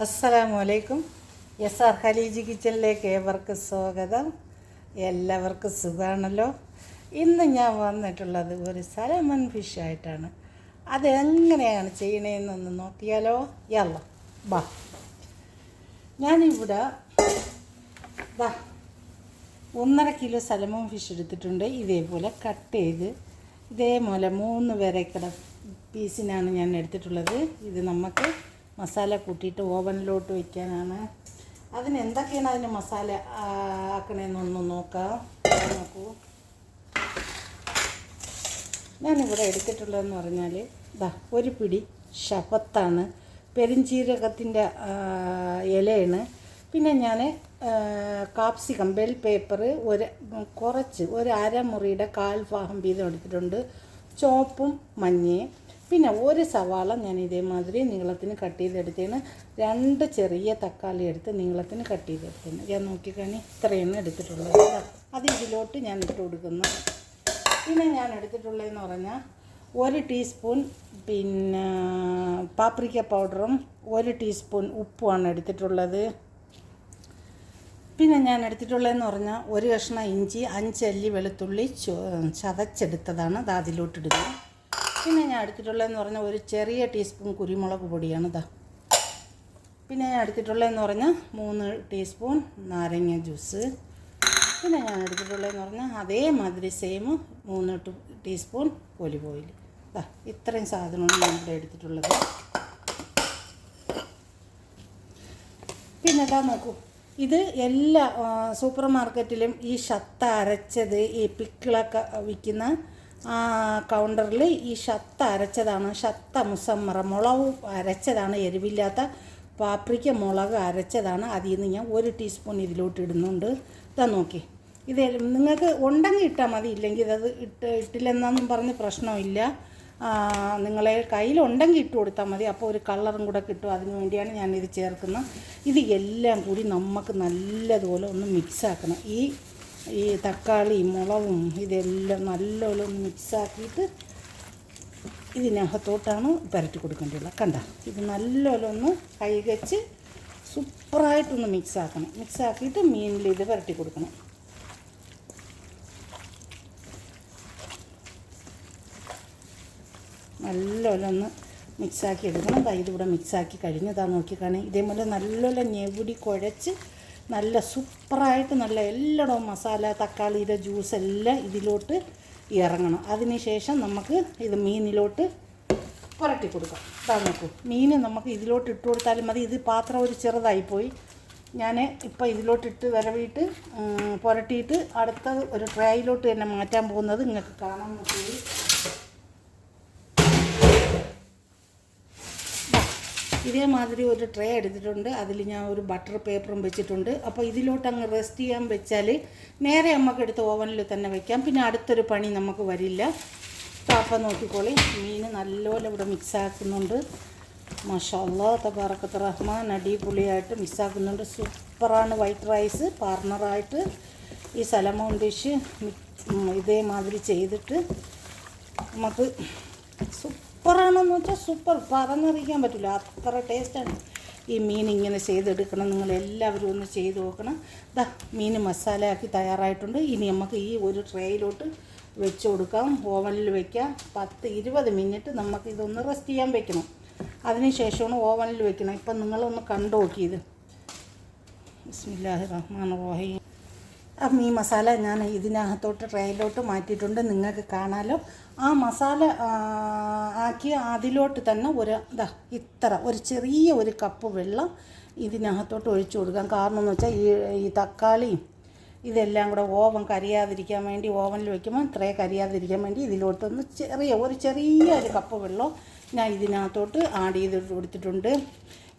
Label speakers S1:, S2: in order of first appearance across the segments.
S1: അസ്സലാമു അലൈക്കും. S R Khaleej കിച്ചണിലേക്ക് ഏവർക്കും സ്വാഗതം. എല്ലാവർക്കും സുഖമാണല്ലോ. ഇന്ന് ഞാൻ വന്നിട്ടുള്ളത് ഒരു സലമൺ ഫിഷായിട്ടാണ്. അതെങ്ങനെയാണ് ചെയ്യണതെന്നൊന്ന് നോക്കിയാലോ? യല്ല ബാ. ഞാനിവിടെ 1.5 കിലോ സലമൺ ഫിഷ് എടുത്തിട്ടുണ്ട്. ഇതേപോലെ കട്ട് ചെയ്ത് ഇതേപോലെ 3 വരക്കട പീസിനാണ് ഞാൻ എടുത്തിട്ടുള്ളത്. ഇത് നമുക്ക് മസാല കൂട്ടിയിട്ട് ഓവനിലോട്ട് വയ്ക്കാനാണ്. അതിന് എന്തൊക്കെയാണ് അതിന് മസാല ആക്കണമെന്നൊന്ന് നോക്കൂ. ഞാനിവിടെ എടുത്തിട്ടുള്ളതെന്ന് പറഞ്ഞാൽ ഒരു പിടി ഷഫത്താണ്, പെരിഞ്ചീരകത്തിൻ്റെ ഇലയാണ്. പിന്നെ ഞാൻ കാപ്സിക്കം ബെൽ പേപ്പർ കുറച്ച് ഒരു അരമുറിയുടെ 1/4 ഭാഗം വീതം എടുത്തിട്ടുണ്ട്. ചുവപ്പും മഞ്ഞയും. പിന്നെ ഒരു സവാള ഞാൻ ഇതേമാതിരി നീളത്തിന് കട്ട് ചെയ്തെടുത്തതിന് 2 ചെറിയ തക്കാളി എടുത്ത് നീളത്തിന് കട്ട് ചെയ്തെടുത്തതിന് ഞാൻ നോക്കിക്കണി ഇത്രയാണ് എടുത്തിട്ടുള്ളത്. അത് ഇതിലോട്ട് ഞാൻ ഇട്ട് കൊടുക്കുന്നു. പിന്നെ ഞാൻ എടുത്തിട്ടുള്ളതെന്ന് പറഞ്ഞാൽ 1 ടീസ്പൂൺ പിന്നെ പാപ്രിക്ക പൗഡറും 1 ടീസ്പൂൺ ഉപ്പുമാണ് എടുത്തിട്ടുള്ളത്. പിന്നെ ഞാൻ എടുത്തിട്ടുള്ളതെന്ന് പറഞ്ഞാൽ 1 കഷ്ണം ഇഞ്ചി, 5 അല്ലി വെളുത്തുള്ളി ചതച്ചെടുത്തതാണ്. അത് അതിലോട്ടിടുന്നു. പിന്നെ ഞാൻ എടുത്തിട്ടുള്ളതെന്ന് പറഞ്ഞാൽ 1 ചെറിയ ടീസ്പൂൺ കുരുമുളക് പൊടിയാണ്. പിന്നെ ഞാൻ എടുത്തിട്ടുള്ളതെന്ന് പറഞ്ഞാൽ 3 ടീസ്പൂൺ നാരങ്ങ ജ്യൂസ്. പിന്നെ ഞാൻ എടുത്തിട്ടുള്ളതെന്ന് പറഞ്ഞാൽ അതേമാതിരി സെയിം 3 ടീസ്പൂൺ ഒലിവ് ഓയിൽ. ഇത്രയും സാധനമാണ് ഞാൻ ഇവിടെ എടുത്തിട്ടുള്ളത്. പിന്നെ നോക്കൂ, ഇത് എല്ലാ സൂപ്പർ മാർക്കറ്റിലും ഈ ഷത്ത അരച്ചത്, ഈ പിക്കിളൊക്കെ വിൽക്കുന്ന കൗണ്ടറിൽ ഈ ഷത്ത അരച്ചതാണ്. ഷത്ത മുസമ്മറ മുളക് അരച്ചതാണ്, എരിവില്ലാത്ത പാപ്രിക്ക മുളക് അരച്ചതാണ്. അതിൽ നിന്ന് ഞാൻ 1 ടീസ്പൂൺ ഇതിലോട്ട് ഇടുന്നുണ്ട്. നോക്കി, ഇത് നിങ്ങൾക്ക് ഉണ്ടെങ്കിൽ ഇട്ടാൽ മതി, ഇല്ലെങ്കിൽ അത് ഇട്ടില്ലെന്നൊന്നും പറഞ്ഞ് പ്രശ്നമില്ല. നിങ്ങളെ കയ്യിലുണ്ടെങ്കിൽ ഇട്ട് കൊടുത്താൽ മതി. അപ്പോൾ ഒരു കളറും കൂടെ കിട്ടും. അതിന് വേണ്ടിയാണ് ഞാനിത് ചേർക്കുന്നത്. ഇത് എല്ലാം കൂടി നമുക്ക് നല്ലതുപോലെ ഒന്ന് മിക്സാക്കണം. ഈ തക്കാളി മുളകും ഇതെല്ലാം നല്ലപോലെ ഒന്ന് മിക്സാക്കിയിട്ട് ഇതിനകത്തോട്ടാണ് പുരട്ടി കൊടുക്കേണ്ടത്. കണ്ട, ഇത് നല്ലപോലെ ഒന്ന് കൈകച്ച് സൂപ്പറായിട്ടൊന്ന് മിക്സാക്കണം. മിക്സാക്കിയിട്ട് മീനിൽ ഇത് പുരട്ടി കൊടുക്കണം. നല്ലപോലെ ഒന്ന് മിക്സാക്കി എടുക്കണം. ഇതിവിടെ മിക്സാക്കി കഴിഞ്ഞതാ നോക്കിക്കാണേ. ഇതേപോലെ നല്ലപോലെ ഞെവിടി കുഴച്ച് നല്ല സൂപ്പറായിട്ട് നല്ല എല്ലായിടവും മസാല തക്കാളിയുടെ ജ്യൂസ് എല്ലാം ഇതിലോട്ട് ഇറങ്ങണം. അതിന് ശേഷം നമുക്ക് ഇത് മീനിലോട്ട് പുരട്ടി കൊടുക്കാം. നോക്കൂ, മീൻ നമുക്ക് ഇതിലോട്ട് ഇട്ട് കൊടുത്താലും മതി. ഇത് പാത്രം ഒരു ചെറുതായിപ്പോയി. ഞാൻ ഇപ്പോൾ ഇതിലോട്ടിട്ട് വരവിയിട്ട് പുരട്ടിയിട്ട് അടുത്ത ഒരു ട്രേയിലോട്ട് തന്നെ മാറ്റാൻ പോകുന്നത് നിങ്ങൾക്ക് കാണാൻ പറ്റും. ഇതേമാതിരി ഒരു ട്രേ എടുത്തിട്ടുണ്ട്. അതിൽ ഞാൻ ഒരു ബട്ടർ പേപ്പറും വെച്ചിട്ടുണ്ട്. അപ്പോൾ ഇതിലോട്ട് അങ്ങ് റെസ്റ്റ് ചെയ്യാൻ വെച്ചാൽ നേരെ നമുക്ക് എടുത്ത് ഓവനിൽ തന്നെ വയ്ക്കാം. പിന്നെ അടുത്തൊരു പണി നമുക്ക് വരില്ല. അപ്പോൾ നോക്കിക്കോളി, മീൻ നല്ലപോലെ ഇവിടെ മിക്സാക്കുന്നുണ്ട്. മാഷാ അല്ലാഹ് തബാറക്കത്ത് റഹ്മാൻ, അടിപൊളിയായിട്ട് മിക്സാക്കുന്നുണ്ട്. സൂപ്പറാണ്. വൈറ്റ് റൈസ് പാർട്ണറായിട്ട് ഈ സലമോൺ ഡിഷ് ഇതേമാതിരി ചെയ്തിട്ട് നമുക്ക് സൂപ്പറാണെന്ന് വെച്ചാൽ സൂപ്പർ, പറഞ്ഞറിയിക്കാൻ പറ്റില്ല, അത്ര ടേസ്റ്റാണ്. ഈ മീൻ ഇങ്ങനെ ചെയ്തെടുക്കണം. നിങ്ങളെല്ലാവരും ഒന്ന് ചെയ്ത് നോക്കണം. മീൻ മസാലയാക്കി തയ്യാറായിട്ടുണ്ട്. ഇനി നമുക്ക് ഈ ഒരു ട്രേയിലോട്ട് വെച്ച് കൊടുക്കാം. ഓവനിൽ വയ്ക്കാം. 10-20 മിനിറ്റ് നമുക്കിതൊന്ന് റെസ്റ്റ് ചെയ്യാൻ വെക്കണം. അതിന് ശേഷമാണ് ഓവനിൽ വെക്കണം. ഇപ്പം നിങ്ങളൊന്ന് കണ്ടു നോക്കിയത്. ബിസ്മില്ലാഹിർ റഹ്മാനിർ റഹീം. ഈ മസാല ഞാൻ ഇതിനകത്തോട്ട് ട്രേയിലോട്ട് മാറ്റിയിട്ടുണ്ട്. നിങ്ങൾക്ക് കാണാമല്ലോ. ആ മസാല ആക്കി അതിലോട്ട് തന്നെ ഒരു ചെറിയ ഒരു കപ്പ് വെള്ളം ഇതിനകത്തോട്ട് ഒഴിച്ചു കൊടുക്കാം. കാരണം എന്ന് വെച്ചാൽ ഈ തക്കാളിയും ഇതെല്ലാം കൂടെ ഓവൻ കരിയാതിരിക്കാൻ വേണ്ടി, ഓവനിൽ വയ്ക്കുമ്പോൾ ട്രേ കരിയാതിരിക്കാൻ വേണ്ടി ഇതിലോട്ടൊന്ന് ചെറിയൊരു കപ്പ് വെള്ളം ഞാൻ ഇതിനകത്തോട്ട് ആഡ് ചെയ്ത് കൊടുത്തിട്ടുണ്ട്.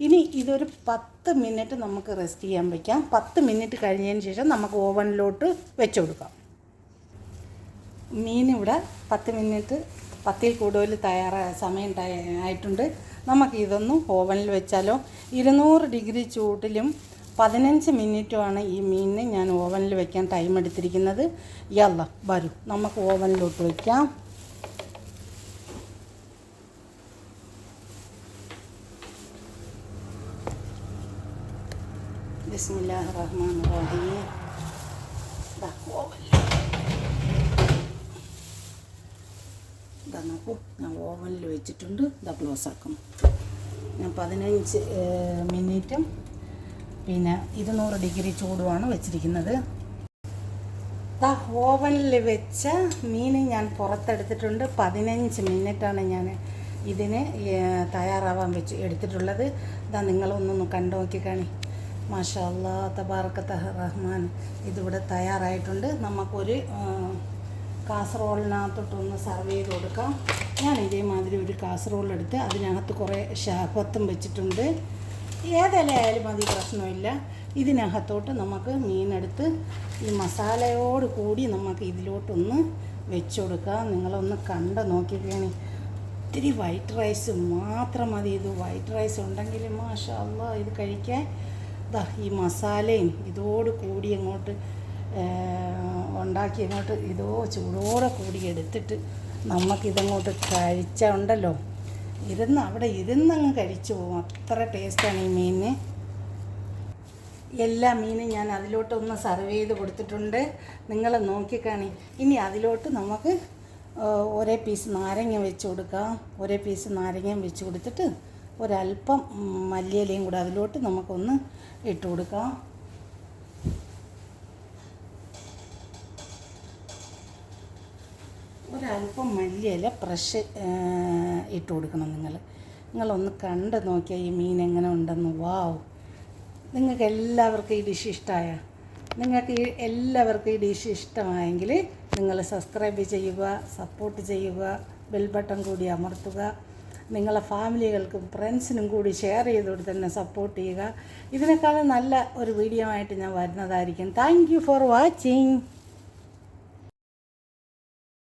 S1: ഇനി ഇതൊരു 10 മിനിറ്റ് നമുക്ക് റെസ്റ്റ് ചെയ്യാൻ വയ്ക്കാം. 10 മിനിറ്റ് കഴിഞ്ഞതിന് ശേഷം നമുക്ക് ഓവനിലോട്ട് വെച്ച് കൊടുക്കാം. മീനിവിടെ 10 മിനിറ്റ് 10ൽ കൂടുതൽ സമയം ആയിട്ടുണ്ട്. നമുക്കിതൊന്ന് ഓവനിൽ വെച്ചാലോ. 200 ഡിഗ്രി ചൂട്ടിലും 15 മിനിറ്റുമാണ് ഈ മീനിന് ഞാൻ ഓവനിൽ വെക്കാൻ ടൈം എടുത്തിരിക്കുന്നത്. വരൂ നമുക്ക് ഓവനിലോട്ട് വയ്ക്കാം. ബിസ്മില്ലാഹിർ റഹ്മാനിർ റഹീം. ദാ ഓവനിൽ നോക്കൂ, ഞാൻ ഓവനിൽ വെച്ചിട്ടുണ്ട്. ഇതാ ക്ലോസ് ആക്കും. ഞാൻ 15 മിനിറ്റും പിന്നെ 200 ഡിഗ്രി ചൂടുമാണ് വെച്ചിരിക്കുന്നത്. ദാ ഓവനിൽ വെച്ച മീൻ ഞാൻ പുറത്തെടുത്തിട്ടുണ്ട്. 15 മിനിറ്റാണ് ഞാൻ ഇതിന് തയ്യാറാവാൻ വെച്ച് എടുത്തിട്ടുള്ളത്. ഇതാ നിങ്ങളൊന്നൊന്ന് കണ്ടു നോക്കി കാണി. മാഷാ അല്ലാ തബാറക്കത്ത റഹ്മാൻ. ഇതിവിടെ തയ്യാറായിട്ടുണ്ട്. നമുക്കൊരു കാസറോളിനകത്തോട്ടൊന്ന് സർവ് ചെയ്ത് കൊടുക്കാം. ഞാൻ ഇതേമാതിരി ഒരു കാസറോളെടുത്ത് അതിനകത്ത് കുറേ ഷാഫത്തും വെച്ചിട്ടുണ്ട്. ഏതിലായാലും മതി, പ്രശ്നമില്ല. ഇതിനകത്തോട്ട് നമുക്ക് മീനെടുത്ത് ഈ മസാലയോട് കൂടി നമുക്ക് ഇതിലോട്ടൊന്ന് വെച്ച് കൊടുക്കാം. നിങ്ങളൊന്ന് കണ്ട് നോക്കിക്കണി. ഇത്തിരി വൈറ്റ് റൈസ് മാത്രം മതി. ഇത് വൈറ്റ് റൈസ് ഉണ്ടെങ്കിൽ മാഷാ അല്ലാ ഇത് കഴിക്കാൻ. ദാ ഈ മസാലയും ഇതോട് കൂടി അങ്ങോട്ട് ഉണ്ടാക്കി അങ്ങോട്ട് ചൂടോടെ കൂടി എടുത്തിട്ട് നമുക്കിതങ്ങോട്ട് കഴിച്ചാൽ ഉണ്ടല്ലോ, അവിടെ ഇരുന്നങ്ങ് കഴിച്ചു പോകും. അത്ര ടേസ്റ്റാണ് ഈ മീനിന്. എല്ലാ മീനും ഞാൻ അതിലോട്ടൊന്ന് സർവ് ചെയ്ത് കൊടുത്തിട്ടുണ്ട്. നിങ്ങൾ നോക്കിക്കാണി. ഇനി അതിലോട്ട് നമുക്ക് ഒരേ പീസ് നാരങ്ങ വെച്ച് കൊടുക്കാം. ഒരേ പീസ് നാരങ്ങയും വെച്ച് കൊടുത്തിട്ട് ഒരല്പം മല്ലിയിലയും കൂടെ അതിലോട്ട് നമുക്കൊന്ന് ഇട്ട് കൊടുക്കാം. ഒരല്പം മല്ലിയില ഫ്രഷ് ഇട്ട് കൊടുക്കണം. നിങ്ങളൊന്ന് കണ്ട് നോക്കിയാൽ ഈ മീൻ എങ്ങനെ ഉണ്ടെന്ന്. വാവ്, നിങ്ങൾക്ക് എല്ലാവർക്കും ഈ ഡിഷ് ഇഷ്ടമായ? നിങ്ങൾക്ക് എല്ലാവർക്കും ഈ ഡിഷ് ഇഷ്ടമായെങ്കിൽ നിങ്ങൾ സബ്സ്ക്രൈബ് ചെയ്യുക, സപ്പോർട്ട് ചെയ്യുക, ബെൽ ബട്ടൺ കൂടി അമർത്തുക. നിങ്ങളെ ഫാമിലികൾക്കും ഫ്രണ്ട്സിനും കൂടി ഷെയർ ചെയ്തുകൊണ്ട് തന്നെ സപ്പോർട്ട് ചെയ്യുക. ഇതിനേക്കാളും നല്ല ഒരു വീഡിയോ ആയിട്ട് ഞാൻ വരുന്നതായിരിക്കും. Thank you for watching.